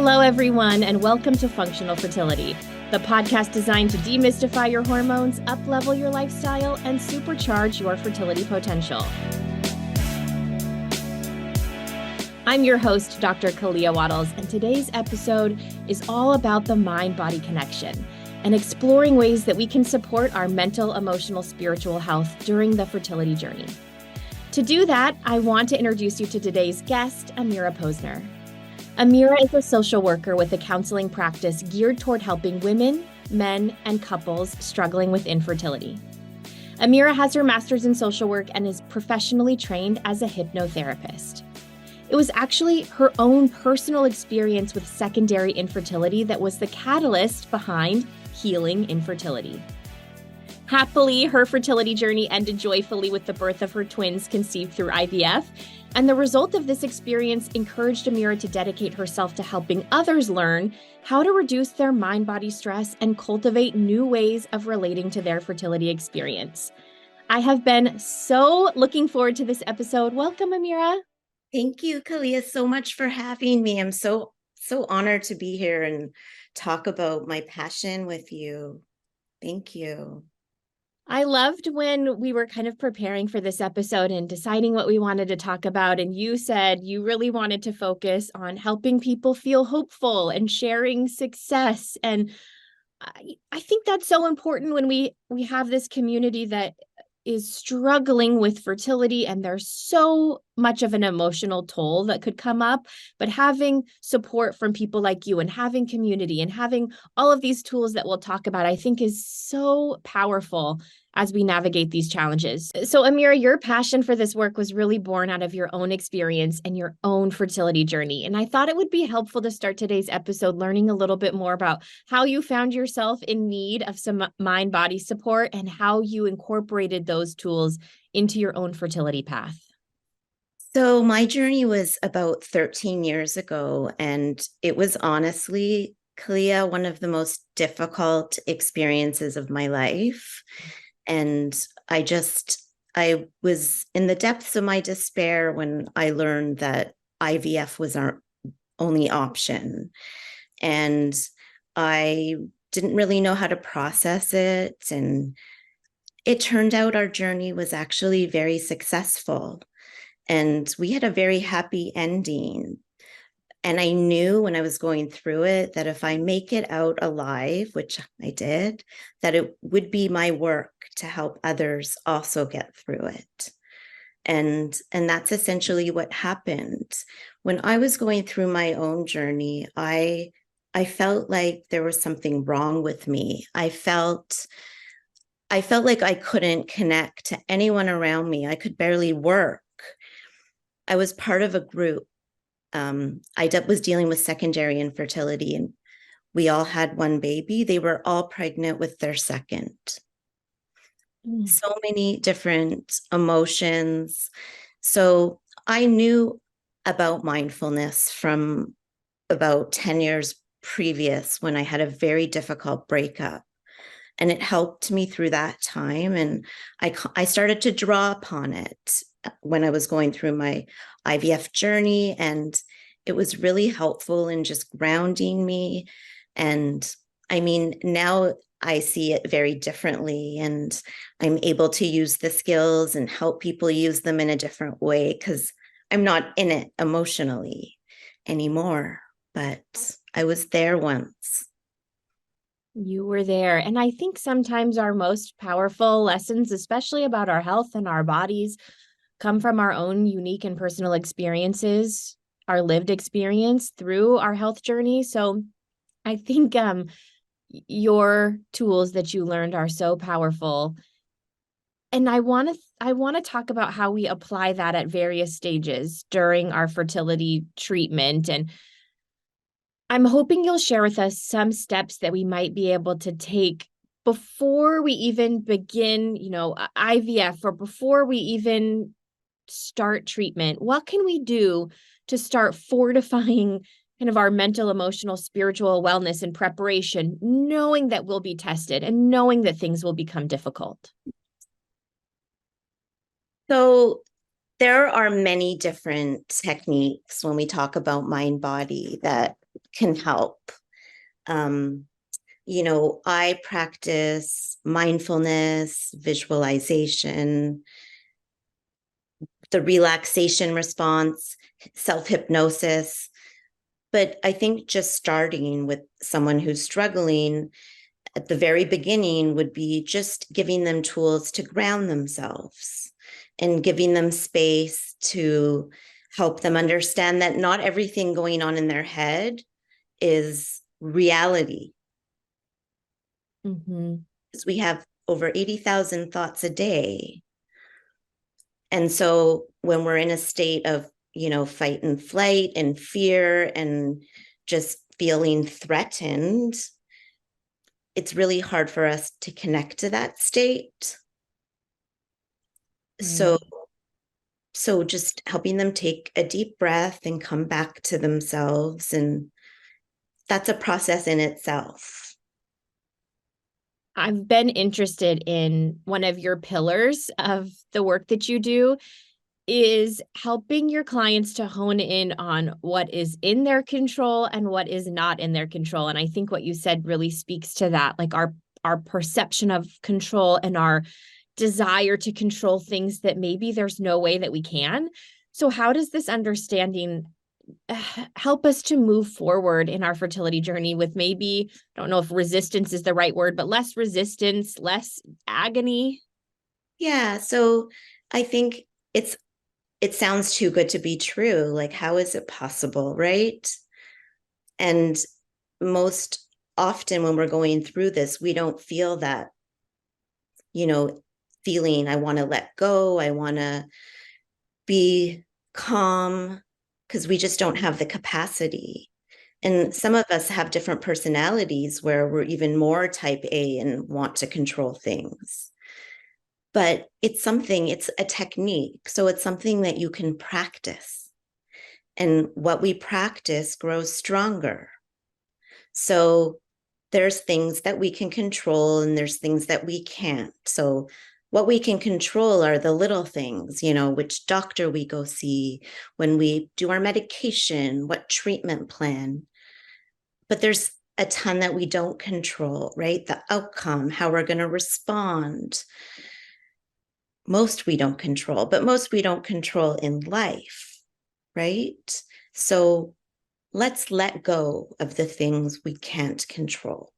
Hello, everyone, and welcome to Functional Fertility, the podcast designed to demystify your hormones, up-level your lifestyle, and supercharge your fertility potential. I'm your host, Dr. Kalea Wattles, and today's episode is all about the mind-body connection and exploring ways that we can support our mental, emotional, spiritual health during the fertility journey. To do that, I want to introduce you to today's guest, Amira Posner. Amira is a social worker with a counseling practice geared toward helping women, men, and couples struggling with infertility. Amira has her master's in social work and is professionally trained as a hypnotherapist. It was actually her own personal experience with secondary infertility that was the catalyst behind healing infertility. Happily, her fertility journey ended joyfully with the birth of her twins conceived through IVF, and the result of this experience encouraged Amira to dedicate herself to helping others learn how to reduce their mind-body stress and cultivate new ways of relating to their fertility experience. I have been so looking forward to this episode. Welcome, Amira. Thank you, Kalea, so much for having me. I'm so honored to be here and talk about my passion with you. Thank you. I loved when we were kind of preparing for this episode and deciding what we wanted to talk about. And you said you really wanted to focus on helping people feel hopeful and sharing success. And I think that's so important when we have this community that is struggling with fertility, and there's so much of an emotional toll that could come up, but having support from people like you and having community and having all of these tools that we'll talk about, I think is so powerful as we navigate these challenges. So Amira, your passion for this work was really born out of your own experience and your own fertility journey. And I thought it would be helpful to start today's episode learning a little bit more about how you found yourself in need of some mind-body support and how you incorporated those tools into your own fertility path. So my journey was about 13 years ago, and it was honestly, Kalea, one of the most difficult experiences of my life. And I was in the depths of my despair when I learned that IVF was our only option. And I didn't really know how to process it. And it turned out our journey was actually very successful. And we had a very happy ending. And I knew when I was going through it that if I make it out alive, which I did, that it would be my work to help others also get through it. And that's essentially what happened. When I was going through my own journey, I felt like there was something wrong with me. I felt like I couldn't connect to anyone around me. I could barely work. I was part of a group. I was dealing with secondary infertility, and we all had one baby. They were all pregnant with their second. So many different emotions. So I knew about mindfulness from about 10 years previous when I had a very difficult breakup. And it helped me through that time. And I started to draw upon it when I was going through my IVF journey. And it was really helpful in just grounding me. And I mean, now I see it very differently, and I'm able to use the skills and help people use them in a different way because I'm not in it emotionally anymore, but I was there once. You were there. And I think sometimes our most powerful lessons, especially about our health and our bodies, come from our own unique and personal experiences, our lived experience through our health journey. So I think your tools that you learned are so powerful. And I want to talk about how we apply that at various stages during our fertility treatment. And I'm hoping you'll share with us some steps that we might be able to take before we even begin, IVF, or before we even start treatment. What can we do to start fortifying kind of our mental, emotional, spiritual wellness and preparation, knowing that we'll be tested and knowing that things will become difficult? So there are many different techniques when we talk about mind body that can help. Um, I practice mindfulness, visualization, the relaxation response, self-hypnosis. But I think just starting with someone who's struggling at the very beginning would be just giving them tools to ground themselves and giving them space to help them understand that not everything going on in their head is reality. Mm-hmm. Because we have over 80,000 thoughts a day. And so when we're in a state of, fight and flight and fear and just feeling threatened, it's really hard for us to connect to that state. Right. So just helping them take a deep breath and come back to themselves. And that's a process in itself. I've been interested in one of your pillars of the work that you do is helping your clients to hone in on what is in their control and what is not in their control. And I think what you said really speaks to that, like our perception of control and our desire to control things that maybe there's no way that we can. So how does this understanding help us to move forward in our fertility journey with maybe, I don't know if resistance is the right word, but less resistance, less agony? Yeah. So I think it sounds too good to be true. Like, how is it possible? Right. And most often when we're going through this, we don't feel that, you know, feeling, I want to let go. I want to be calm, because we just don't have the capacity. And some of us have different personalities where we're even more type A and want to control things. But it's a technique. So it's something that you can practice. And what we practice grows stronger. So there's things that we can control and there's things that we can't. So what we can control are the little things, which doctor we go see, when we do our medication, what treatment plan. But there's a ton that we don't control, right? The outcome, how we're going to respond. Most we don't control, but most we don't control in life, right? So let's let go of the things we can't control.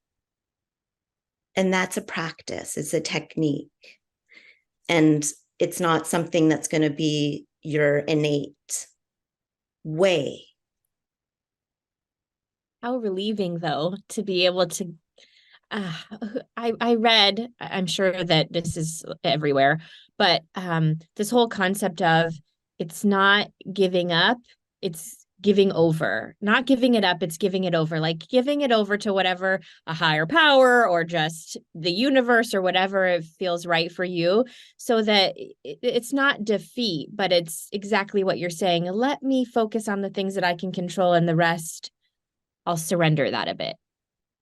And that's a practice, it's a technique. And it's not something that's going to be your innate way. How relieving, though, to be able to. Uh, I read, I'm sure that this is everywhere, but this whole concept of it's not giving up, it's giving over. Not giving it up, it's giving it over, like giving it over to whatever, a higher power or just the universe or whatever it feels right for you, so that it's not defeat, but it's exactly what you're saying. Let me focus on the things that I can control, and the rest, I'll surrender that a bit.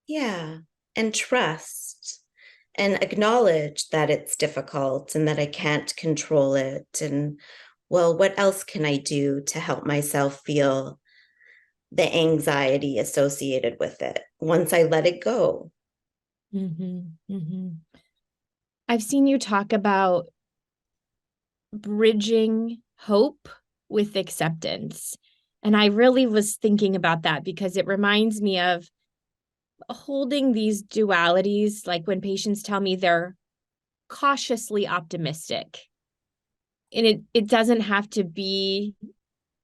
Yeah. And trust and acknowledge that it's difficult and that I can't control it. And well, what else can I do to help myself feel the anxiety associated with it once I let it go? Mm-hmm, mm-hmm. I've seen you talk about bridging hope with acceptance. And I really was thinking about that because it reminds me of holding these dualities, like when patients tell me they're cautiously optimistic. And it doesn't have to be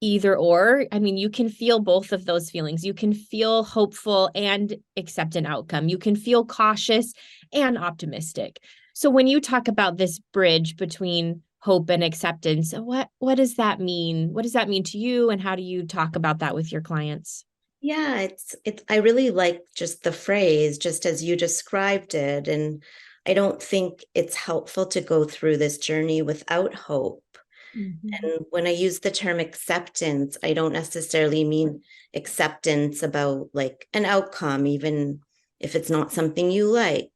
either or. I mean, you can feel both of those feelings. You can feel hopeful and accept an outcome. You can feel cautious and optimistic. So when you talk about this bridge between hope and acceptance, what does that mean? What does that mean to you, and how do you talk about that with your clients? Yeah, it's I really like just the phrase, just as you described it. And I don't think it's helpful to go through this journey without hope. Mm-hmm. And when I use the term acceptance, I don't necessarily mean acceptance about like an outcome, even if it's not something you like,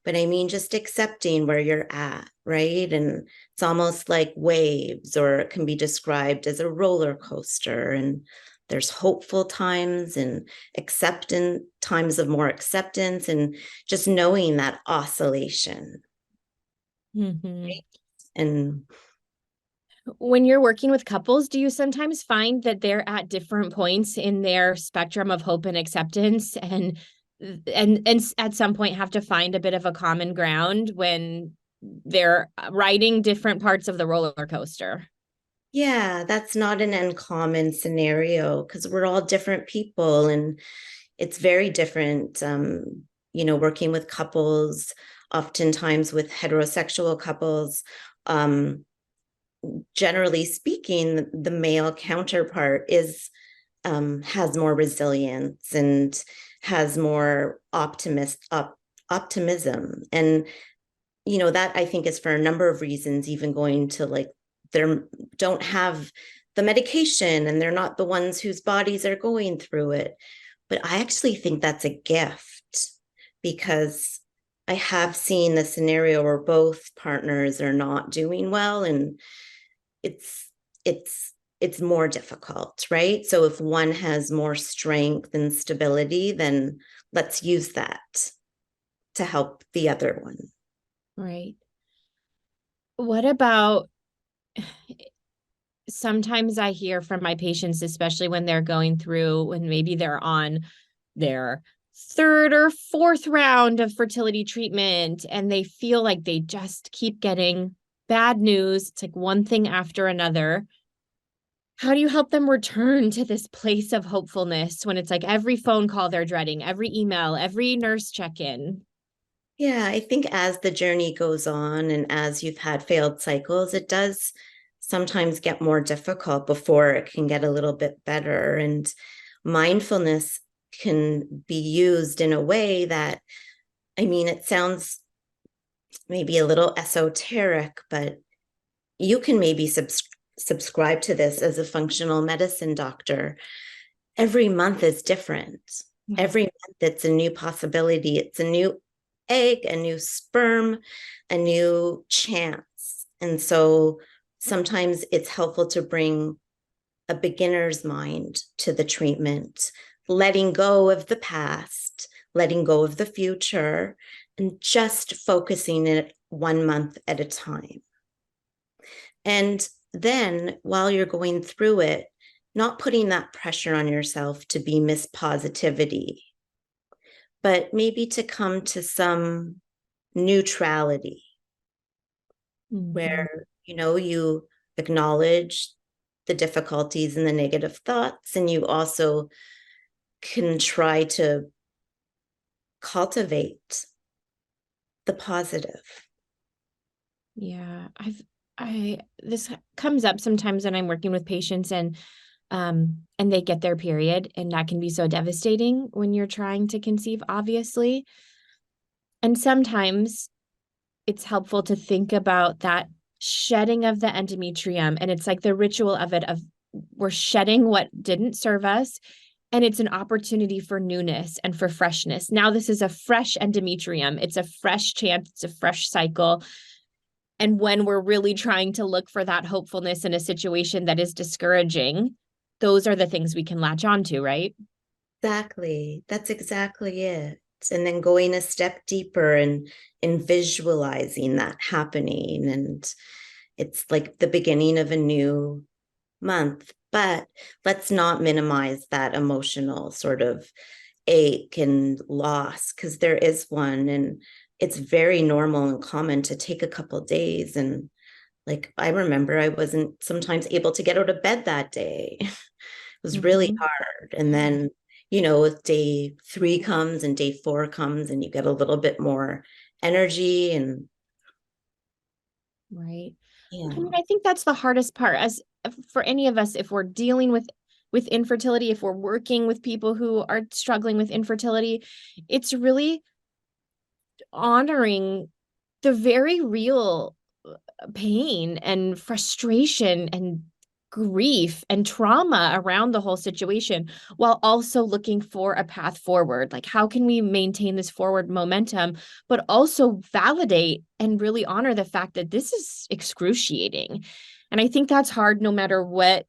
but I mean just accepting where you're at, right? And it's almost like waves, or it can be described as a roller coaster. And there's hopeful times and acceptance times of more acceptance, and just knowing that oscillation. Mm-hmm. And When you're working with couples, do you sometimes find that they're at different points in their spectrum of hope and acceptance and at some point have to find a bit of a common ground when they're riding different parts of the roller coaster? yeah, that's not an uncommon scenario because we're all different people and it's very different. Working with couples, oftentimes with heterosexual couples, generally speaking, the male counterpart has more resilience and has more optimism. And that I think is for a number of reasons, even going to like they don't have the medication and they're not the ones whose bodies are going through it. But I actually think that's a gift because I have seen the scenario where both partners are not doing well, and it's it's more difficult, right? So if one has more strength and stability, then let's use that to help the other one. Right. What about sometimes I hear from my patients, especially when they're going through, when maybe they're on their third or fourth round of fertility treatment and they feel like they just keep getting bad news. It's like one thing after another. How do you help them return to this place of hopefulness when it's like every phone call they're dreading, every email, every nurse check-in? Yeah, I think as the journey goes on and as you've had failed cycles, it does sometimes get more difficult before it can get a little bit better. And mindfulness can be used in a way that, I mean, it sounds maybe a little esoteric, but you can maybe subscribe to this as a functional medicine doctor. Every month is different. Every month it's a new possibility. It's a new egg, a new sperm, a new chance. And so sometimes it's helpful to bring a beginner's mind to the treatment, letting go of the past, letting go of the future, and just focusing it 1 month at a time. And then while you're going through it, not putting that pressure on yourself to be Miss Positivity, but maybe to come to some neutrality Mm-hmm. where, you acknowledge the difficulties and the negative thoughts, and you also can try to cultivate the positive. Yeah, this comes up sometimes when I'm working with patients and they get their period, and that can be so devastating when you're trying to conceive, obviously. And sometimes it's helpful to think about that shedding of the endometrium, and it's like the ritual of it of we're shedding what didn't serve us, and it's an opportunity for newness and for freshness. Now this is a fresh endometrium. It's a fresh chance, it's a fresh cycle. And when we're really trying to look for that hopefulness in a situation that is discouraging, those are the things we can latch onto, right? Exactly. That's exactly it. And then going a step deeper and visualizing that happening. And it's like the beginning of a new month. But let's not minimize that emotional sort of ache and loss, because there is one. And it's very normal and common to take a couple days. And like I remember I wasn't sometimes able to get out of bed that day. It was really Mm-hmm. hard. And then, day 3 comes and day 4 comes and you get a little bit more energy and Right. yeah. I mean, I think that's the hardest part as for any of us, if we're dealing with infertility, if we're working with people who are struggling with infertility, it's really honoring the very real pain and frustration and grief and trauma around the whole situation while also looking for a path forward. Like, how can we maintain this forward momentum, but also validate and really honor the fact that this is excruciating? And I think that's hard no matter what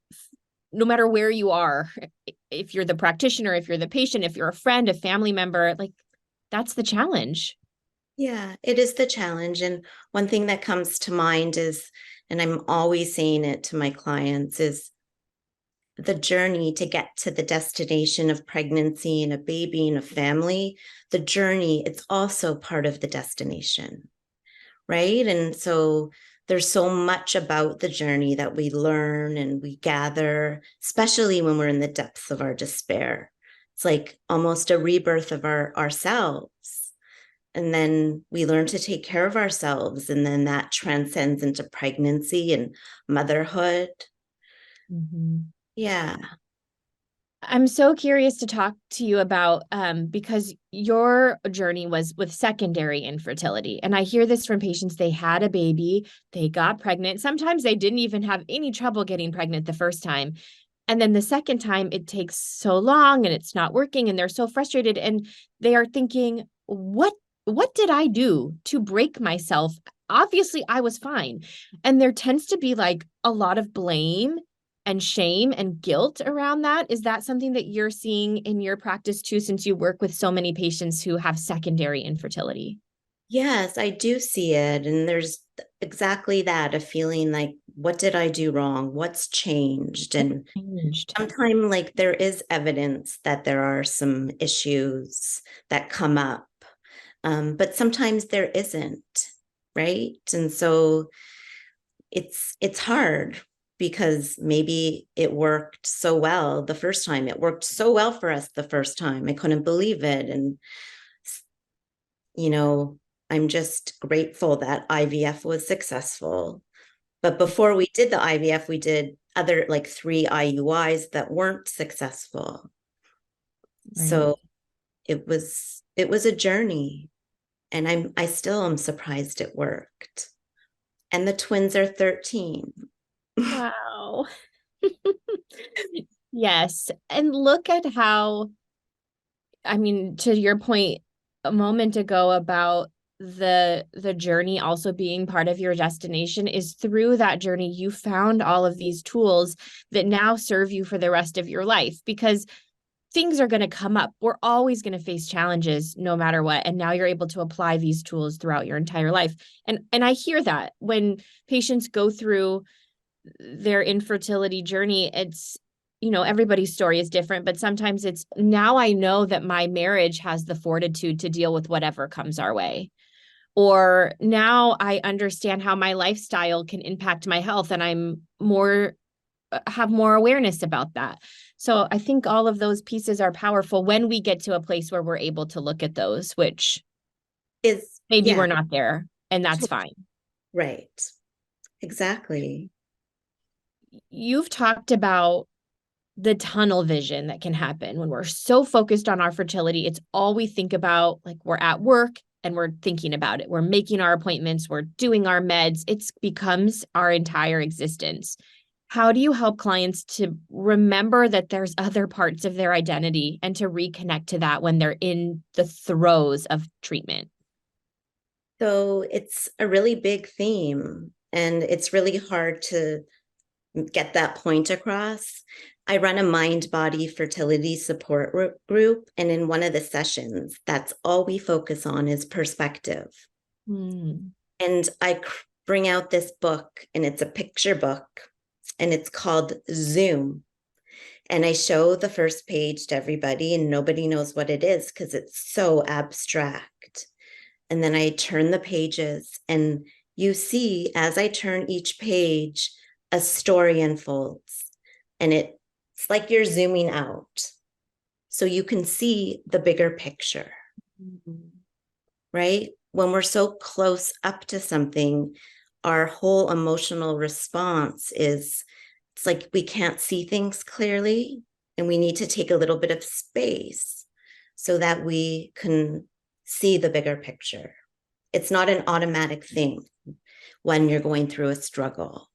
no matter where you are, if you're the practitioner, if you're the patient, if you're a friend, a family member, like that's the challenge. Yeah, it is the challenge. And one thing that comes to mind is, and I'm always saying it to my clients, is the journey to get to the destination of pregnancy and a baby and a family. The journey, it's also part of the destination, right? And so there's so much about the journey that we learn and we gather, especially when we're in the depths of our despair. It's like almost a rebirth of ourselves. And then we learn to take care of ourselves. And then that transcends into pregnancy and motherhood. Mm-hmm. Yeah. I'm so curious to talk to you about because your journey was with secondary infertility. And I hear this from patients. They had a baby, they got pregnant. Sometimes they didn't even have any trouble getting pregnant the first time. And then the second time, it takes so long and it's not working, and they're so frustrated. And they are thinking, what did I do to break myself? Obviously, I was fine. And there tends to be like a lot of blame and shame and guilt around that. Is that something that you're seeing in your practice too, since you work with so many patients who have secondary infertility? Yes, I do see it. And there's exactly that, a feeling like, what did I do wrong? What's changed? What And changed? sometimes, like, there is evidence that there are some issues that come up, but sometimes there isn't, right? And so it's hard because maybe it worked so well the first time. It worked so well for us the first time. I couldn't believe it. And you know, I'm just grateful that IVF was successful. But before we did the IVF, we did other like 3 IUIs that weren't successful. Right. So it was a journey, and I still am surprised it worked. And the twins are 13. Wow. Yes. And look at how, I mean, to your point a moment ago about the journey also being part of your destination, is through that journey you found all of these tools that now serve you for the rest of your life, because things are going to come up. We're always going to face challenges no matter what. And now you're able to apply these tools throughout your entire life. And I hear that when patients go through their infertility journey, it's, everybody's story is different, but sometimes it's, now I know that my marriage has the fortitude to deal with whatever comes our way. Or now I understand how my lifestyle can impact my health, and I'm more have more awareness about that. So I think all of those pieces are powerful when we get to a place where we're able to look at those, which Is maybe yeah, we're not there, and that's fine. right. Exactly. You've talked about the tunnel vision that can happen when we're so focused on our fertility. It's all we think about. Like, we're at work and we're thinking about it. We're making our appointments, we're doing our meds. It becomes our entire existence. How do you help clients to remember that there's other parts of their identity and to reconnect to that when they're in the throes of treatment? So it's a really big theme, and it's really hard to get that point across. I run a mind body fertility support group, and in one of the sessions, that's all we focus on is perspective. Hmm. And I bring out this book, and it's a picture book, and it's called Zoom. And I show the first page to everybody, and nobody knows what it is because it's so abstract. And then I turn the pages, and you see, as I turn each page, a story unfolds. And it's like you're zooming out. So you can see the bigger picture, right? When we're so close up to something, our whole emotional response is, it's like we can't see things clearly, and we need to take a little bit of space so that we can see the bigger picture. It's not an automatic thing when you're going through a struggle.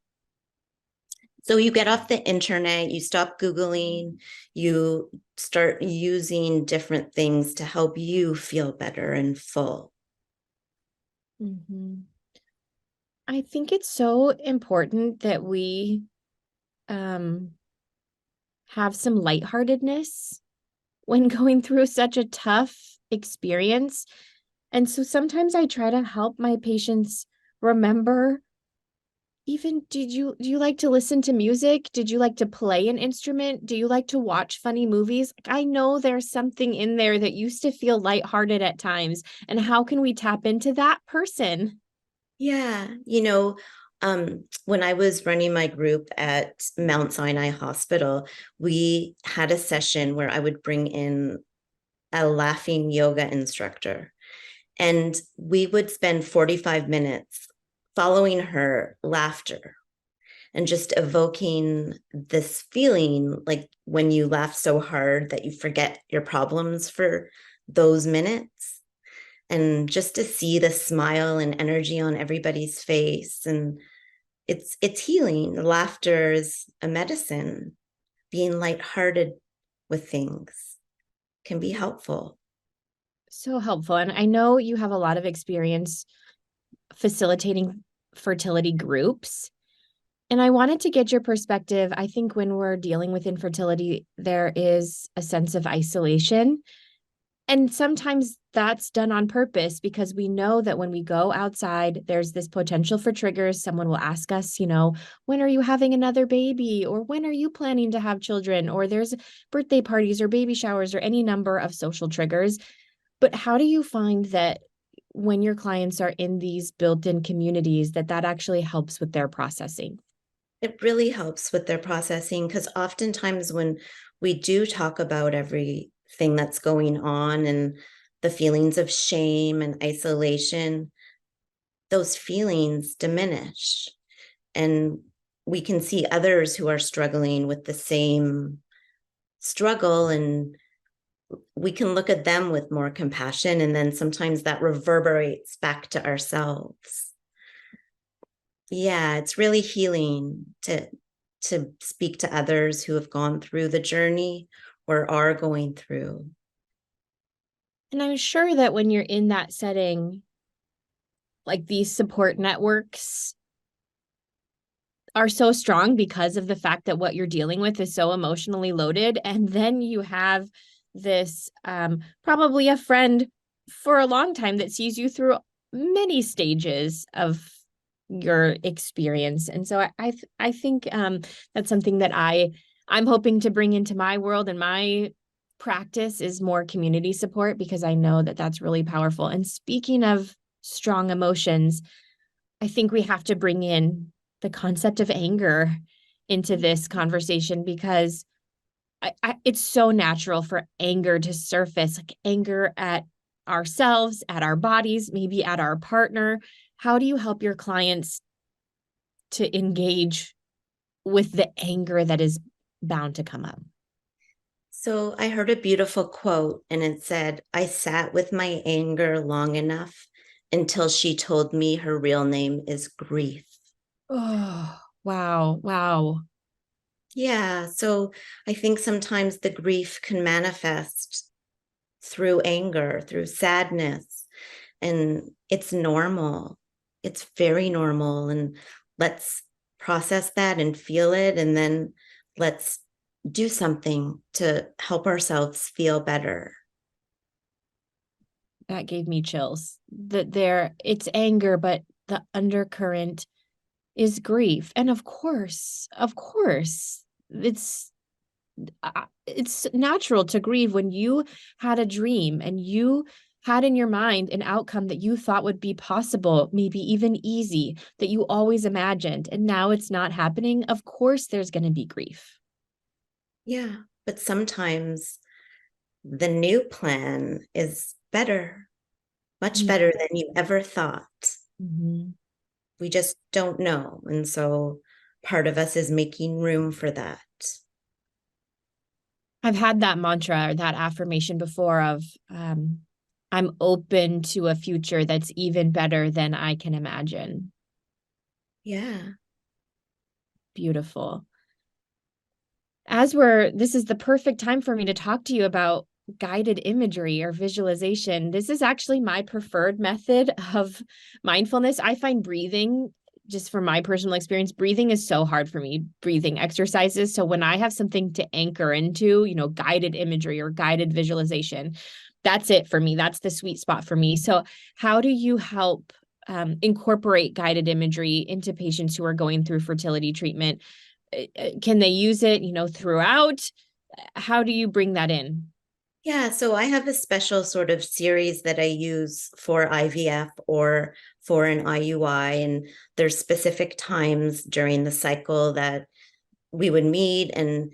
So you get off the internet, you stop Googling, you start using different things to help you feel better and full. Mm-hmm. I think it's so important that we um, have some lightheartedness when going through such a tough experience. And so sometimes I try to help my patients remember, even, do you like to listen to music? Did you like to play an instrument? Do you like to watch funny movies? I know there's something in there that used to feel lighthearted at times. And how can we tap into that person? Yeah. When I was running my group at Mount Sinai Hospital, we had a session where I would bring in a laughing yoga instructor, and we would spend 45 minutes following her laughter and just evoking this feeling like when you laugh so hard that you forget your problems for those minutes, and just to see the smile and energy on everybody's face. And it's healing. Laughter is a medicine. Being lighthearted with things can be helpful. So helpful. And I know you have a lot of experience facilitating fertility groups. And I wanted to get your perspective. I think when we're dealing with infertility, there is a sense of isolation. And sometimes that's done on purpose because we know that when we go outside, there's this potential for triggers. Someone will ask us, when are you having another baby? Or when are you planning to have children? Or there's birthday parties or baby showers or any number of social triggers. But how do you find that when your clients are in these built-in communities, that actually helps with their processing? It really helps with their processing, because oftentimes when we do talk about everything that's going on and the feelings of shame and isolation, those feelings diminish. And we can see others who are struggling with the same struggle, and we can look at them with more compassion. And then sometimes that reverberates back to ourselves. Yeah, it's really healing to speak to others who have gone through the journey or are going through. And I'm sure that when you're in that setting, like these support networks are so strong because of the fact that what you're dealing with is so emotionally loaded. And then you have this probably a friend for a long time that sees you through many stages of your experience. And so I think that's something that I'm hoping to bring into my world and my practice is more community support, because I know that that's really powerful. And speaking of strong emotions, I think we have to bring in the concept of anger into this conversation, because it's so natural for anger to surface, like anger at ourselves, at our bodies, maybe at our partner. How do you help your clients to engage with the anger that is bound to come up? So I heard a beautiful quote, and it said, "I sat with my anger long enough until she told me her real name is grief." Oh, wow. Wow. Yeah. So I think sometimes the grief can manifest through anger, through sadness, and it's normal. It's very normal. And let's process that and feel it. And then let's do something to help ourselves feel better. That gave me chills. It's anger, but the undercurrent is grief. And of course, it's natural to grieve when you had a dream and you had in your mind an outcome that you thought would be possible, maybe even easy, that you always imagined, and now it's not happening. Of course, there's going to be grief. Yeah. But sometimes the new plan is better, much better than you ever thought. Mm-hmm. We just don't know. And so part of us is making room for that. I've had that mantra or that affirmation before of I'm open to a future that's even better than I can imagine. Yeah. Beautiful. This is the perfect time for me to talk to you about guided imagery or visualization. This is actually my preferred method of mindfulness. I find breathing just from my personal experience, breathing is so hard for me, breathing exercises. So when I have something to anchor into, guided imagery or guided visualization, that's it for me. That's the sweet spot for me. So how do you help incorporate guided imagery into patients who are going through fertility treatment? Can they use it, throughout? How do you bring that in? Yeah, so I have a special sort of series that I use for IVF or for an IUI, and there's specific times during the cycle that we would meet and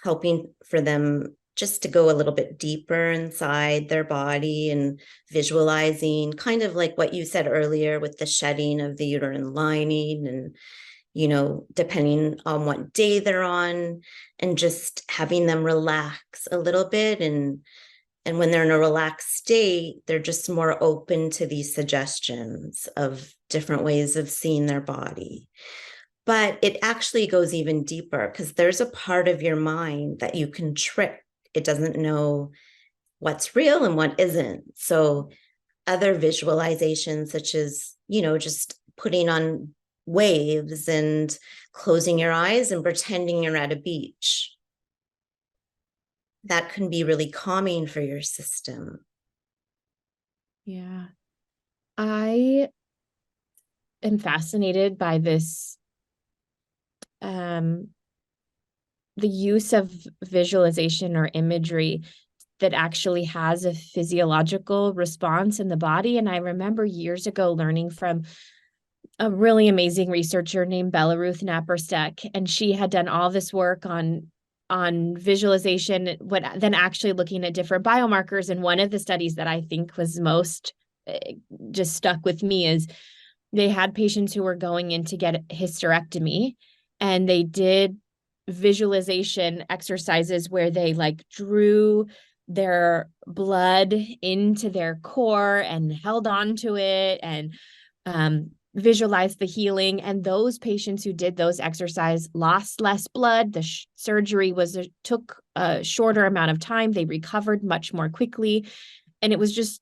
helping for them just to go a little bit deeper inside their body and visualizing, kind of like what you said earlier with the shedding of the uterine lining and depending on what day they're on, and just having them relax a little bit. And when they're in a relaxed state, they're just more open to these suggestions of different ways of seeing their body. But it actually goes even deeper because there's a part of your mind that you can trick. It doesn't know what's real and what isn't. So other visualizations, such as, just putting on waves and closing your eyes and pretending you're at a beach, that can be really calming for your system. Yeah. I am fascinated by this, the use of visualization or imagery that actually has a physiological response in the body. And I remember years ago learning from a really amazing researcher named Bella Ruth Naparstek, and she had done all this work on visualization, then actually looking at different biomarkers. And one of the studies that I think was most just stuck with me is they had patients who were going in to get hysterectomy, and they did visualization exercises where they drew their blood into their core and held on to it and visualized the healing. And those patients who did those exercise lost less blood. The surgery took a shorter amount of time. They recovered much more quickly. And it was just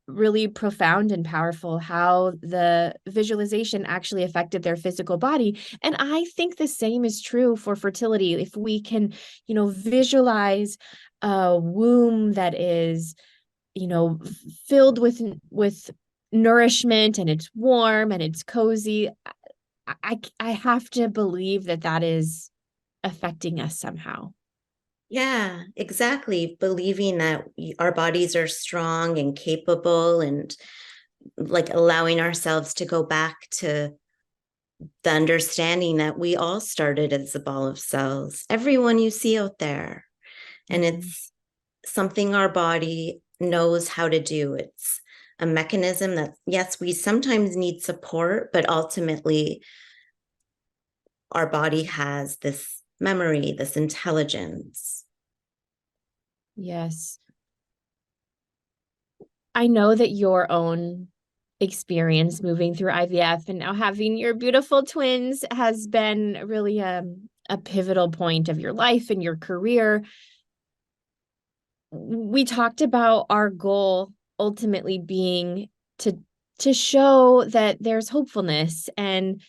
really profound and powerful how the visualization actually affected their physical body. And I think the same is true for fertility. If we can, visualize a womb that is, filled with nourishment, and it's warm and it's cozy, I have to believe that is affecting us somehow. Yeah, exactly. Believing that our bodies are strong and capable, and like allowing ourselves to go back to the understanding that we all started as a ball of cells, everyone you see out there. And it's something our body knows how to do. It's a mechanism that, yes, we sometimes need support, but ultimately our body has this memory, this intelligence. Yes. I know that your own experience moving through IVF and now having your beautiful twins has been really a pivotal point of your life and your career. We talked about our goal ultimately being to show that there's hopefulness and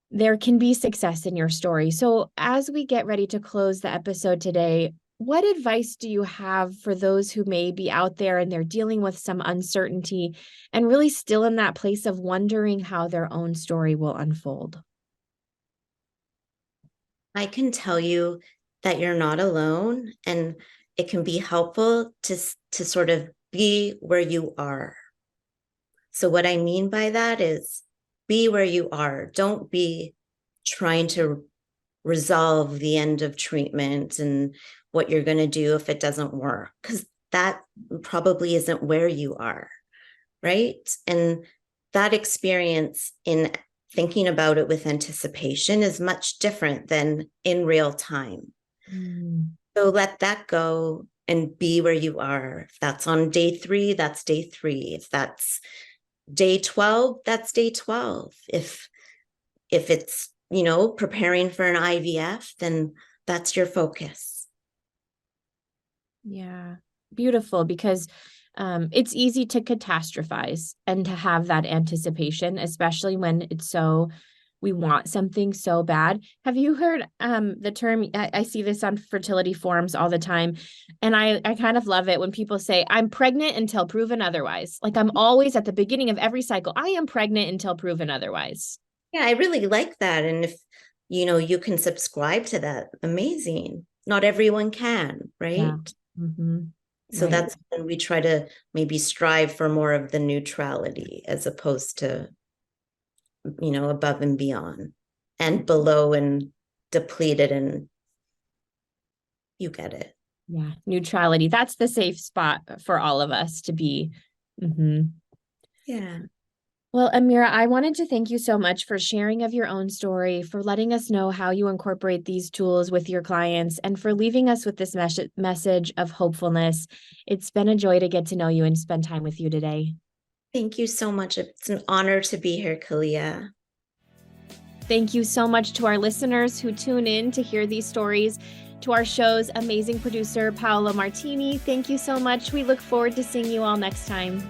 there can be success in your story. So as we get ready to close the episode today, what advice do you have for those who may be out there and they're dealing with some uncertainty and really still in that place of wondering how their own story will unfold? I can tell you that you're not alone, and it can be helpful to sort of be where you are. So what I mean by that is be where you are. Don't be trying to resolve the end of treatment and what you're going to do if it doesn't work, because that probably isn't where you are, right? And that experience in thinking about it with anticipation is much different than in real time. So let that go and be where you are. If that's on day 3, that's day 3. If that's day 12, that's day 12. If it's, preparing for an IVF, then that's your focus. Yeah, beautiful, because it's easy to catastrophize and to have that anticipation, especially when it's so we want something so bad. Have you heard the term, I see this on fertility forums all the time, and I kind of love it when people say, I'm pregnant until proven otherwise. Like I'm always at the beginning of every cycle, I am pregnant until proven otherwise. Yeah, I really like that. And if, you can subscribe to that, amazing. Not everyone can, right? Yeah. Mm-hmm. So Right. that's when we try to maybe strive for more of the neutrality as opposed to, above and beyond and below and depleted, and you get it. Yeah. Neutrality. That's the safe spot for all of us to be. Mm-hmm. Yeah. Well, Amira, I wanted to thank you so much for sharing of your own story, for letting us know how you incorporate these tools with your clients, and for leaving us with this message of hopefulness. It's been a joy to get to know you and spend time with you today. Thank you so much. It's an honor to be here, Kalea. Thank you so much to our listeners who tune in to hear these stories. To our show's amazing producer, Paolo Martini, thank you so much. We look forward to seeing you all next time.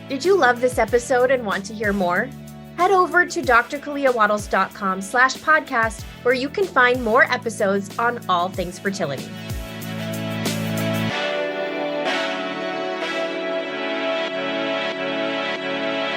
Did you love this episode and want to hear more? Head over to drkaleawattles.com/podcast, where you can find more episodes on all things fertility.